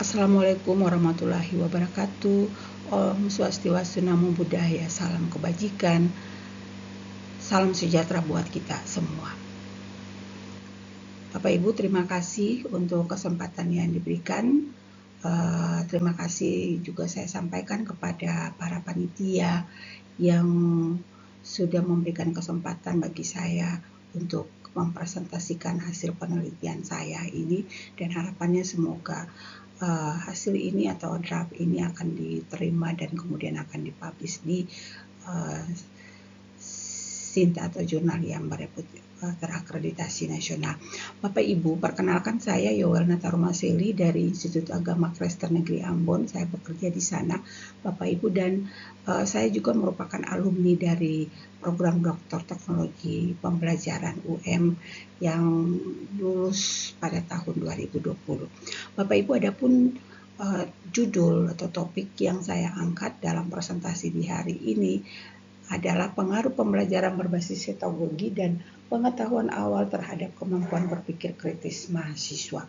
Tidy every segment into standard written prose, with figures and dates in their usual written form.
Assalamualaikum warahmatullahi wabarakatuh. Om Swastiastu, Namo Buddhaya, salam kebajikan, salam sejahtera buat kita semua. Bapak Ibu, terima kasih untuk kesempatan yang diberikan. Terima kasih juga saya sampaikan kepada para panitia yang sudah memberikan kesempatan bagi saya untuk mempresentasikan hasil penelitian saya ini, dan harapannya semoga hasil ini atau draft ini akan diterima dan kemudian akan dipublish di SINT atau jurnal yang terakreditasi nasional. Bapak Ibu, perkenalkan saya Yowelna Tarumaseli dari Institut Agama Kristen Negeri Ambon. Saya bekerja di sana, Bapak Ibu, dan saya juga merupakan alumni dari program Doktor Teknologi Pembelajaran UM yang lulus pada tahun 2020. Bapak Ibu, adapun judul atau topik yang saya angkat dalam presentasi di hari ini adalah pengaruh pembelajaran berbasis setologi dan pengetahuan awal terhadap kemampuan berpikir kritis mahasiswa.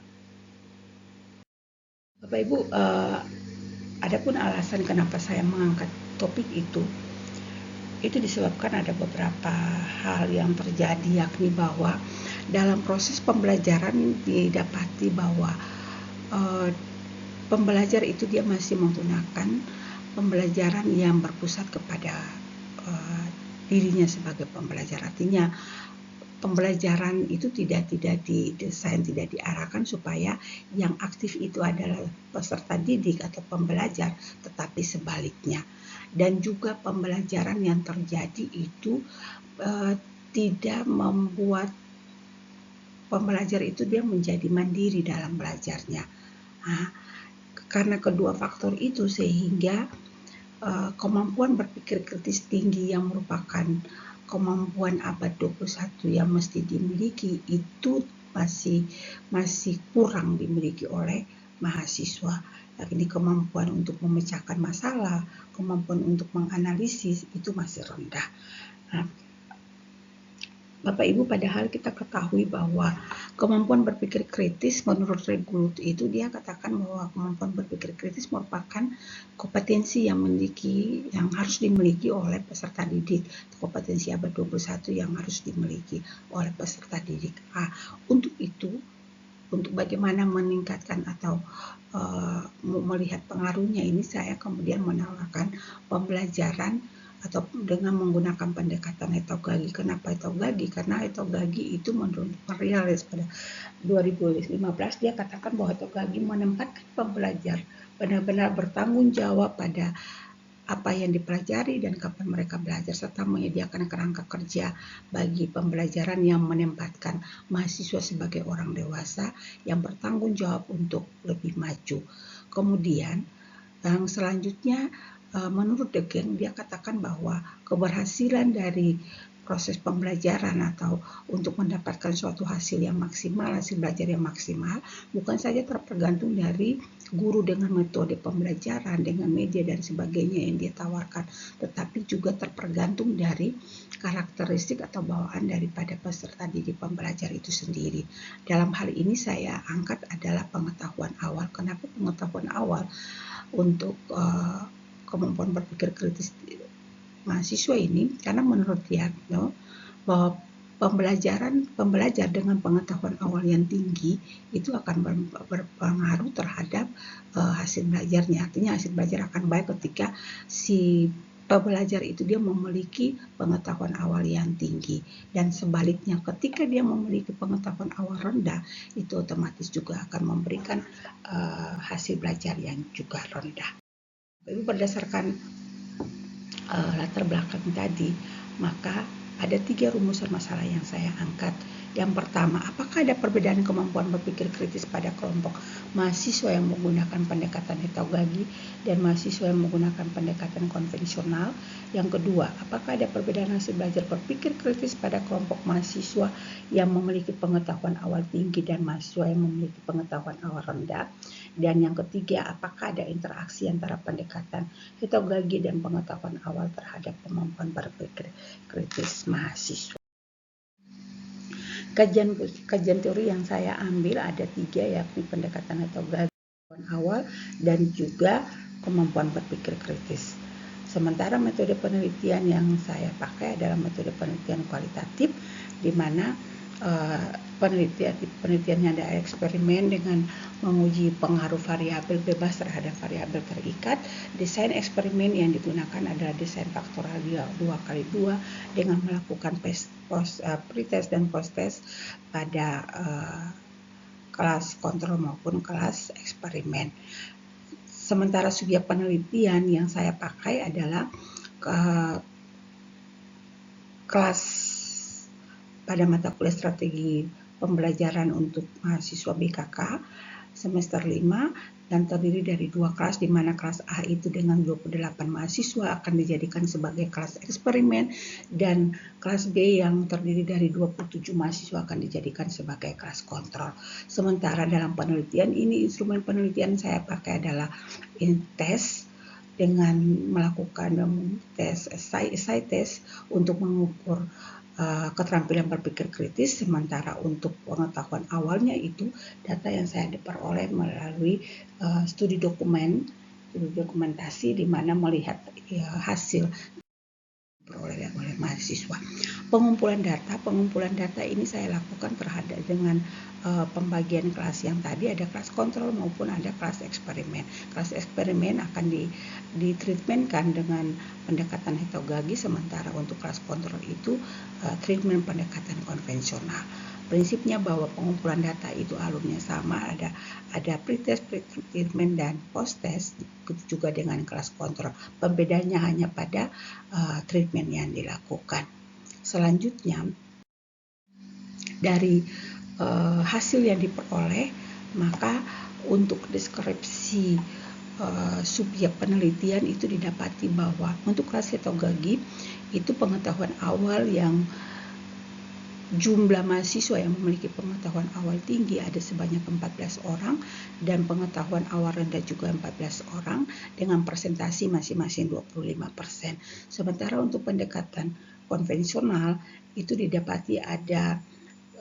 Bapak Ibu, adapun alasan kenapa saya mengangkat topik itu disebabkan ada beberapa hal yang terjadi, yakni bahwa dalam proses pembelajaran didapati bahwa pembelajar itu dia masih menggunakan pembelajaran yang berpusat kepada dirinya sebagai pembelajar. Artinya pembelajaran itu tidak didesain, tidak diarahkan supaya yang aktif itu adalah peserta didik atau pembelajar, tetapi sebaliknya. Dan juga pembelajaran yang terjadi itu tidak membuat pembelajar itu dia menjadi mandiri dalam belajarnya. Karena kedua faktor itu sehingga kemampuan berpikir kritis tinggi yang merupakan kemampuan abad 21 yang mesti dimiliki itu masih kurang dimiliki oleh mahasiswa. Yakni kemampuan untuk memecahkan masalah, kemampuan untuk menganalisis itu masih rendah. Bapak Ibu, padahal kita ketahui bahwa kemampuan berpikir kritis menurut Regulut itu dia katakan bahwa kemampuan berpikir kritis merupakan kompetensi yang harus dimiliki oleh peserta didik, kompetensi abad 21 yang harus dimiliki oleh peserta didik. Untuk itu, untuk bagaimana meningkatkan atau melihat pengaruhnya ini, saya kemudian menawarkan pembelajaran atau dengan menggunakan pendekatan etogagi. Kenapa etogagi? Karena etogagi itu menurut Riales pada 2015 dia katakan bahwa etogagi menempatkan pembelajar benar-benar bertanggung jawab pada apa yang dipelajari dan kapan mereka belajar, serta menyediakan kerangka kerja bagi pembelajaran yang menempatkan mahasiswa sebagai orang dewasa yang bertanggung jawab untuk lebih maju. Kemudian yang selanjutnya, menurut De Geng, dia katakan bahwa keberhasilan dari proses pembelajaran atau untuk mendapatkan suatu hasil yang maksimal, hasil belajar yang maksimal, bukan saja tergantung dari guru dengan metode pembelajaran, dengan media dan sebagainya yang dia tawarkan, tetapi juga tergantung dari karakteristik atau bawaan daripada peserta didik pembelajar itu sendiri. Dalam hal ini saya angkat adalah pengetahuan awal. Kenapa pengetahuan awal? Untuk kemampuan berpikir kritis mahasiswa ini, karena menurut dia bahwa pembelajar dengan pengetahuan awal yang tinggi itu akan berpengaruh terhadap hasil belajarnya. Artinya hasil belajar akan baik ketika si pembelajar itu dia memiliki pengetahuan awal yang tinggi, dan sebaliknya ketika dia memiliki pengetahuan awal rendah itu otomatis juga akan memberikan hasil belajar yang juga rendah. Berdasarkan latar belakang tadi, maka ada 3 rumusan masalah yang saya angkat. Yang pertama, apakah ada perbedaan kemampuan berpikir kritis pada kelompok mahasiswa yang menggunakan pendekatan etogagi dan mahasiswa yang menggunakan pendekatan konvensional? Yang kedua, apakah ada perbedaan hasil belajar berpikir kritis pada kelompok mahasiswa yang memiliki pengetahuan awal tinggi dan mahasiswa yang memiliki pengetahuan awal rendah? Dan yang ketiga, apakah ada interaksi antara pendekatan etogagi dan pengetahuan awal terhadap kemampuan berpikir kritis mahasiswa? Kajian teori yang saya ambil ada 3, yakni pendekatan etogagi, awal dan juga kemampuan berpikir kritis. Sementara metode penelitian yang saya pakai adalah metode penelitian kualitatif, di mana penelitiannya ada eksperimen dengan menguji pengaruh variabel bebas terhadap variabel terikat. Desain eksperimen yang digunakan adalah desain faktorial 2x2 dengan melakukan pretest dan posttest pada kelas kontrol maupun kelas eksperimen. Sementara subjek penelitian yang saya pakai adalah kelas pada mata kuliah strategi pembelajaran untuk mahasiswa BKK semester 5 dan terdiri dari 2 kelas, di mana kelas A itu dengan 28 mahasiswa akan dijadikan sebagai kelas eksperimen, dan kelas B yang terdiri dari 27 mahasiswa akan dijadikan sebagai kelas kontrol. Sementara dalam penelitian ini, instrumen penelitian saya pakai adalah tes dengan melakukan tes essay test untuk mengukur keterampilan berpikir kritis. Sementara untuk pengetahuan awalnya itu data yang saya peroleh melalui studi dokumentasi, di mana melihat hasil diperoleh oleh mahasiswa. Pengumpulan data ini saya lakukan terhadap dengan pembagian kelas yang tadi, ada kelas kontrol maupun ada kelas eksperimen. Kelas eksperimen akan ditreatmentkan dengan pendekatan heterogagi, sementara untuk kelas kontrol itu treatment pendekatan konvensional. Prinsipnya bahwa pengumpulan data itu alurnya sama, ada pretest, pre-treatment, dan post-test, juga dengan kelas kontrol. Pembedanya hanya pada treatment yang dilakukan. Selanjutnya, dari hasil yang diperoleh, maka untuk deskripsi subjek penelitian itu didapati bahwa untuk kelas heterogagi itu pengetahuan awal yang jumlah mahasiswa yang memiliki pengetahuan awal tinggi ada sebanyak 14 orang, dan pengetahuan awal rendah juga 14 orang dengan presentasi masing-masing 25%. Sementara untuk pendekatan konvensional itu didapati ada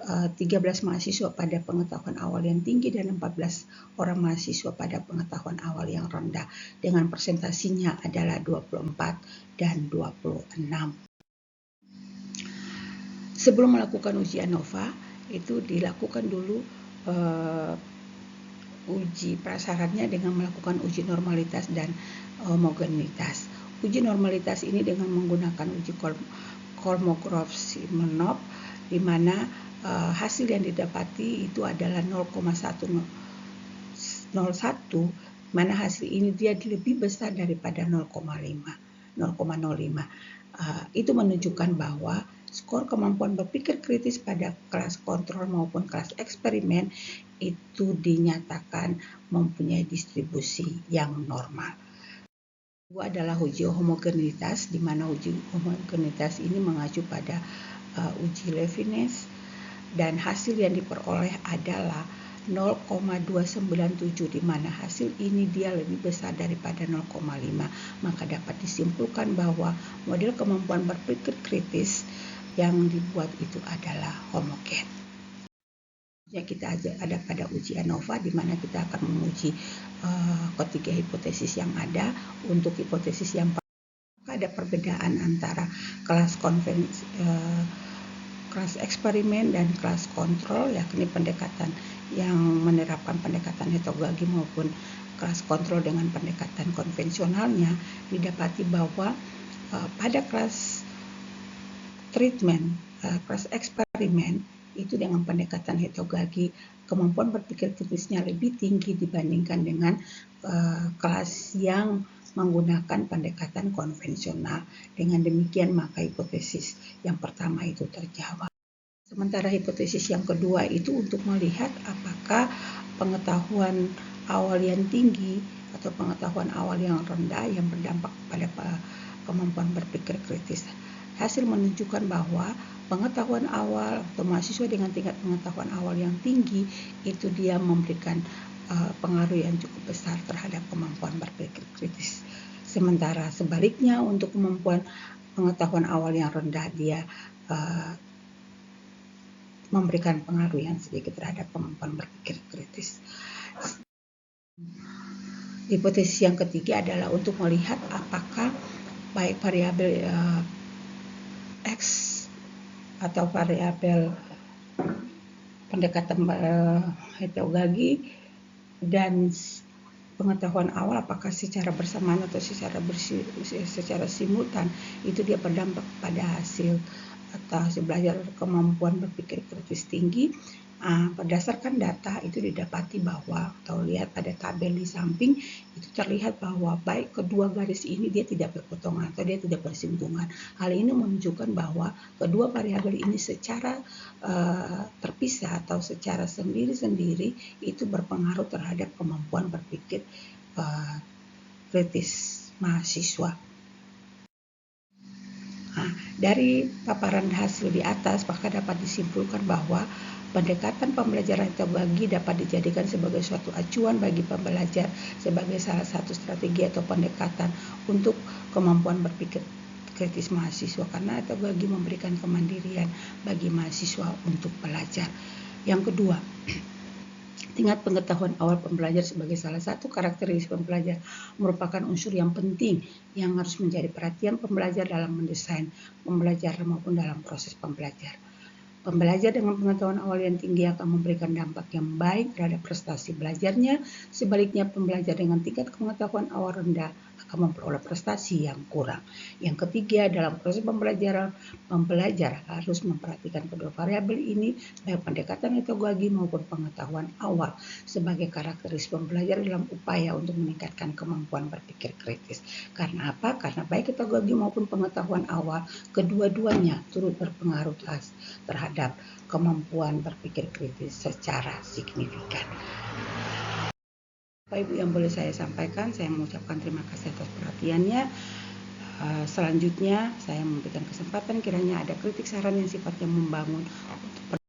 13 mahasiswa pada pengetahuan awal yang tinggi dan 14 orang mahasiswa pada pengetahuan awal yang rendah, dengan presentasinya adalah 24 dan 26. Sebelum melakukan uji ANOVA, itu dilakukan dulu uji prasyaratnya dengan melakukan uji normalitas dan homogenitas. Uji normalitas ini dengan menggunakan uji Kolmogorov-Smirnov, di mana hasil yang didapati itu adalah 0,101, mana hasil ini dia lebih besar daripada 0,05. Itu menunjukkan bahwa skor kemampuan berpikir kritis pada kelas kontrol maupun kelas eksperimen itu dinyatakan mempunyai distribusi yang normal. Kedua adalah uji homogenitas, di mana uji homogenitas ini mengacu pada uji Leibniz, dan hasil yang diperoleh adalah 0,297, di mana hasil ini dia lebih besar daripada 0,5. Maka dapat disimpulkan bahwa model kemampuan berpikir kritis yang dibuat itu adalah homogen. Ya, kita ada pada uji ANOVA, di mana kita akan menguji ketiga hipotesis yang ada. Untuk hipotesis yang ada perbedaan antara kelas eksperimen dan kelas kontrol, yakni pendekatan yang menerapkan pendekatan heterogagi maupun kelas kontrol dengan pendekatan konvensionalnya. Didapati bahwa pada kelas treatment, kelas eksperimen itu dengan pendekatan heterogagi, kemampuan berpikir kritisnya lebih tinggi dibandingkan dengan kelas yang menggunakan pendekatan konvensional. Dengan demikian maka hipotesis yang pertama itu terjawab. Sementara hipotesis yang kedua itu untuk melihat apakah pengetahuan awal yang tinggi atau pengetahuan awal yang rendah yang berdampak pada kemampuan berpikir kritis. Hasil menunjukkan bahwa pengetahuan awal atau mahasiswa dengan tingkat pengetahuan awal yang tinggi itu dia memberikan pengaruh yang cukup besar terhadap kemampuan berpikir kritis. Sementara sebaliknya untuk kemampuan pengetahuan awal yang rendah dia memberikan pengaruh yang sedikit terhadap kemampuan berpikir kritis. Hipotesis yang ketiga adalah untuk melihat apakah baik variabel X atau variabel pendekatan heterogagi dan pengetahuan awal apakah secara bersamaan atau secara simultan itu dia berdampak pada hasil atau hasil belajar kemampuan berpikir kritis tinggi. Berdasarkan data itu didapati bahwa, atau lihat pada tabel di samping, itu terlihat bahwa baik kedua garis ini dia tidak berpotongan atau dia tidak bersinggungan. Hal ini menunjukkan bahwa kedua variabel ini secara terpisah atau secara sendiri-sendiri itu berpengaruh terhadap kemampuan berpikir kritis mahasiswa. Dari paparan hasil di atas, maka dapat disimpulkan bahwa pendekatan pembelajaran heterogagi dapat dijadikan sebagai suatu acuan bagi pembelajar sebagai salah satu strategi atau pendekatan untuk kemampuan berpikir kritis mahasiswa, karena heterogagi memberikan kemandirian bagi mahasiswa untuk belajar. Yang kedua, tingkat pengetahuan awal pembelajar sebagai salah satu karakteristik pembelajar merupakan unsur yang penting yang harus menjadi perhatian pembelajar dalam mendesain pembelajaran maupun dalam proses pembelajar. Pembelajar dengan pengetahuan awal yang tinggi akan memberikan dampak yang baik terhadap prestasi belajarnya. Sebaliknya, pembelajar dengan tingkat pengetahuan awal rendah akan memperoleh prestasi yang kurang. Yang ketiga, dalam proses pembelajaran, pembelajar harus memperhatikan kedua variabel ini, baik pendekatan heterogagi maupun pengetahuan awal, sebagai karakteristik pembelajar dalam upaya untuk meningkatkan kemampuan berpikir kritis. Karena apa? Karena baik heterogagi maupun pengetahuan awal, kedua-duanya turut berpengaruh terhadap kemampuan berpikir kritis secara signifikan. Bapak Ibu yang boleh saya sampaikan, saya mengucapkan terima kasih atas perhatiannya. Selanjutnya saya memberikan kesempatan kiranya ada kritik saran yang sifatnya membangun untuk